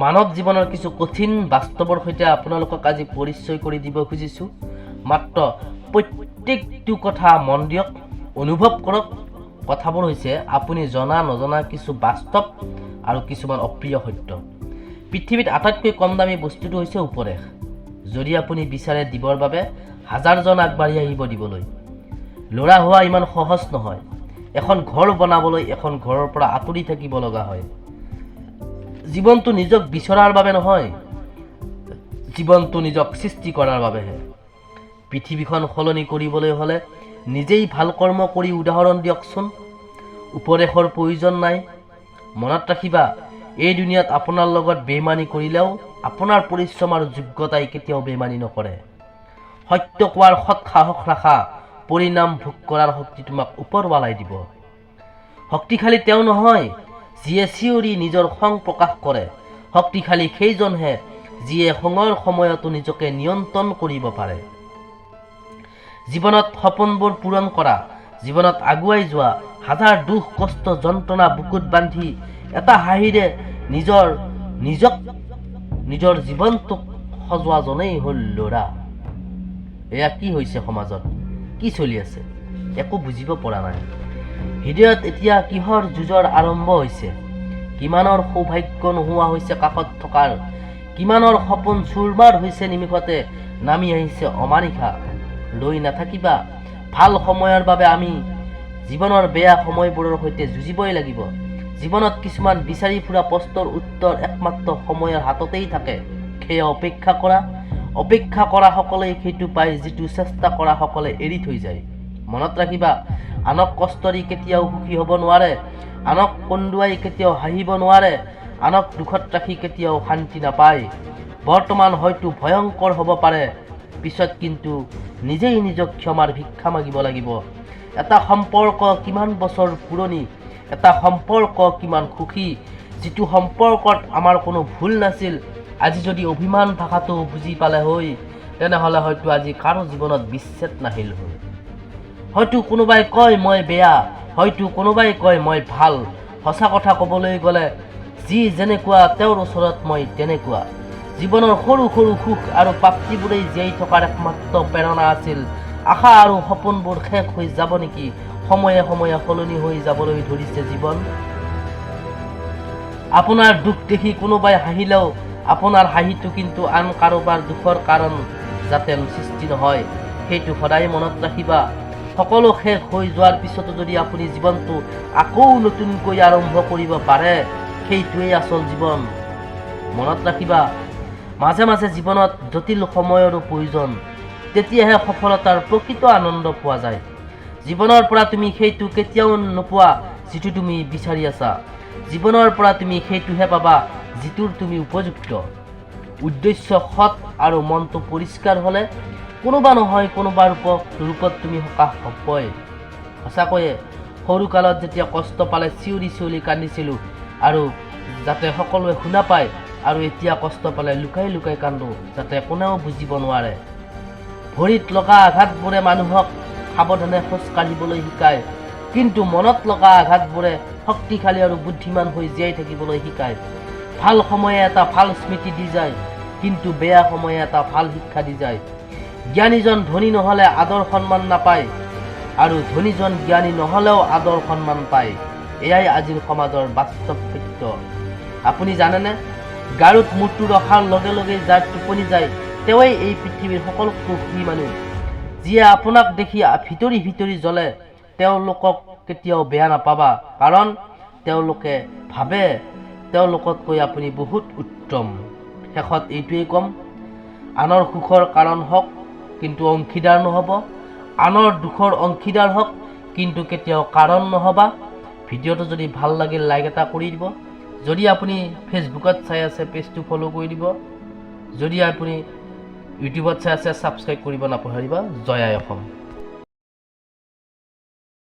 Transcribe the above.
মানৱ জীৱনৰ কিছু কঠিন বাস্তৱৰ সৈতে আপোনালোকক আজি পৰিচয় কৰি দিব খুজিছোঁ। মাত্ৰ প্ৰত্যেকটো কথা মন দিয়ক, অনুভৱ কৰক। কথাবোৰ হৈছে আপুনি জনা নজনা কিছু বাস্তৱ আৰু কিছুমান অপ্ৰিয় সত্য। পৃথিৱীত আটাইতকৈ কম দামী বস্তুটো হৈছে উপদেশ। যদি আপুনি বিচাৰে দিবৰ বাবে, হাজাৰজন আগবাঢ়ি আহিব দিবলৈ। ল'ৰা হোৱা ইমান সহজ নহয়। এখন ঘৰ বনাবলৈ এখন ঘৰৰ পৰা আঁতৰি থাকিব লগা হয়। জীৱনটো নিজক বিচৰাৰ বাবে নহয়, জীৱনটো নিজক সৃষ্টি কৰাৰ বাবেহে। পৃথিৱীখন সলনি কৰিবলৈ হ'লে নিজেই ভাল কৰ্ম কৰি উদাহৰণ দিয়কচোন। উপদেশৰ প্ৰয়োজন নাই। মনত ৰাখিবা, এই দুনিয়াত আপোনাৰ লগত বেইমানি কৰিলেও আপোনাৰ পৰিশ্ৰম আৰু যোগ্যতাই কেতিয়াও বেইমানি নকৰে। সত্য কোৱাৰ সৎ সাহস ৰাখা, পৰিণাম ভোগ কৰাৰ শক্তি তোমাক ওপৰৱালাই দিব। শক্তিশালী তেওঁ নহয় যিয়ে চিঞৰি নিজৰ খং প্ৰকাশ কৰে। শক্তিশালী সেইজনহে যিয়ে খঙৰ সময়তো নিজকে নিয়ন্ত্ৰণ কৰিব পাৰে। জীৱনত সপোনবোৰ পূৰণ কৰা, জীৱনত আগুৱাই যোৱা, হাজাৰ দুখ কষ্ট যন্ত্ৰণা বুকুত বান্ধি এটা হাঁহিৰে নিজৰ জীৱনটোক সজোৱাজনেই হ'ল ল'ৰা। এয়া কি হৈছে সমাজত? কি চলি আছে? একো বুজিব পৰা নাই। হৃদয়ত এতিয়া কিহৰ যুঁজৰ আৰম্ভ হৈছে? কিমানৰ সৌভাগ্য নোহোৱা হৈছে কাষত থকাৰ, কিমানৰ সপোন চুৰমাৰ হৈছে নিমিষতে নামি আহিছে অমানিশা। ৰৈ নাথাকিবা। ভাল সময়ৰ বাবে আমি জীৱনৰ বেয়া সময়বোৰৰ সৈতে যুঁজিবই লাগিব। জীৱনত কিছুমান বিচাৰি ফুৰা প্ৰশ্নৰ উত্তৰ একমাত্ৰ সময়ৰ হাততেই থাকে। সেয়া অপেক্ষা কৰা। অপেক্ষা কৰা সকলেই সেইটো পায় যিটো চেষ্টা কৰা সকলে এৰি থৈ যায়। মনত ৰাখিবা, আনক কষ্ট দি কেতিয়াও সুখী হ'ব নোৱাৰে, আনক কন্দুৱাই কেতিয়াও হাঁহিব নোৱাৰে, আনক দুখত ৰাখি কেতিয়াও শান্তি নাপায়। বৰ্তমান হয়তো ভয়ংকৰ হ'ব পাৰে, পিছত কিন্তু নিজেই নিজক ক্ষমাৰ ভিক্ষা মাগিব লাগিব। এটা সম্পৰ্ক কিমান বছৰ পুৰণি, এটা সম্পৰ্ক কিমান সুখী, যিটো সম্পৰ্কত আমাৰ কোনো ভুল নাছিল। আজি যদি অভিমান ভাষাটো বুজি পালে হৈ, তেনেহ'লে হয়তো আজি কাৰো জীৱনত বিচ্ছেদ নাহিল হৈ। হয়তো কোনোবাই কয় মই বেয়া, হয়তো কোনোবাই কয় মই ভাল। সঁচা কথা ক'বলৈ গ'লে যি যেনেকুৱা তেওঁৰ ওচৰত মই তেনেকুৱা। জীৱনৰ সৰু সৰু সুখ আৰু প্ৰাপ্তিবোৰেই জীয়াই থকাৰ একমাত্ৰ প্ৰেৰণা আছিল। আশা আৰু সপোনবোৰ শেষ হৈ যাব নেকি? সময়ে সময়ে সলনি হৈ যাবলৈ ধৰিছে জীৱন। আপোনাৰ দুখ দেখি কোনোবাই হাঁহিলেও আপোনাৰ হাঁহিটো কিন্তু আন কাৰোবাৰ দুখৰ কাৰণ যাতে সৃষ্টি নহয়, সেইটো সদায় মনত ৰাখিবা। সকলো শেষ হৈ যোৱাৰ পিছতো যদি আপুনি জীৱনটো আকৌ নতুনকৈ আৰম্ভ কৰিব পাৰে, সেইটোৱেই আচল জীৱন। মনত ৰাখিবা, মাজে মাজে জীৱনত জটিল সময়ৰো প্ৰয়োজন। তেতিয়াহে সফলতাৰ প্ৰকৃত আনন্দ পোৱা যায়। জীৱনৰ পৰা তুমি সেইটো কেতিয়াও নোপোৱা যিটো তুমি বিচাৰি আছা। জীৱনৰ পৰা তুমি সেইটোহে পাবা যিটোৰ তুমি উপযুক্ত। উদ্দেশ্য সৎ আৰু মনটো পৰিষ্কাৰ হ'লে কোনোবা নহয় কোনোবা ৰূপত তুমি সকাহ হ'বই। সঁচাকৈয়ে সৰুকালত যেতিয়া কষ্ট পালে চিঞৰি চিঞৰি কান্দিছিলোঁ আৰু যাতে সকলোৱে শুনা পায়, আৰু এতিয়া কষ্ট পালে লুকাই লুকাই কান্দো যাতে কোনেও বুজিব নোৱাৰে। ভৰিত লগা আঘাতবোৰে মানুহক সাৱধানে খোজ কাঢ়িবলৈ শিকায়, কিন্তু মনত লগা আঘাতবোৰে শক্তিশালী আৰু বুদ্ধিমান হৈ জীয়াই থাকিবলৈ শিকায়। ভাল সময়ে এটা ভাল স্মৃতি দি যায়, কিন্তু বেয়া সময়ে এটা ভাল শিক্ষা দি যায়। জ্ঞানীজন ধনী নহ'লে আদৰ সন্মান নাপায়, আৰু ধনীজন জ্ঞানী নহ'লেও আদৰ সন্মান পায়। এয়াই আজিৰ সমাজৰ বাস্তৱ সত্য। আপুনি জানেনে, গাৰুত মূৰটো ৰখাৰ লগে লগে যাৰ টোপনি যায় তেওঁৱেই এই পৃথিৱীৰ সকলোতকৈ সুখী মানুহ। যিয়ে আপোনাক দেখি ভিতৰি ভিতৰি জ্বলে, তেওঁলোকক কেতিয়াও বেয়া নাপাবা, কাৰণ তেওঁলোকে ভাবে তেওঁলোকতকৈ আপুনি বহুত উত্তম। শেষত এইটোৱেই ক'ম, আনৰ সুখৰ কাৰণ হওক কিন্তু অংশীদাৰ নহ'ব, আনৰ দুখৰ অংশীদাৰ হওক কিন্তু কেতিয়াও কাৰণ নহ'বা। ভিডিঅ'টো যদি ভাল লাগিল লাইক এটা কৰি দিব। যদি আপুনি ফেচবুকত চাই আছে পেজটো ফ'ল' কৰি দিব। যদি আপুনি ইউটিউবত চাই আছে ছাবস্ক্ৰাইব কৰিব নাপাহৰিবা। জয় আই অসম।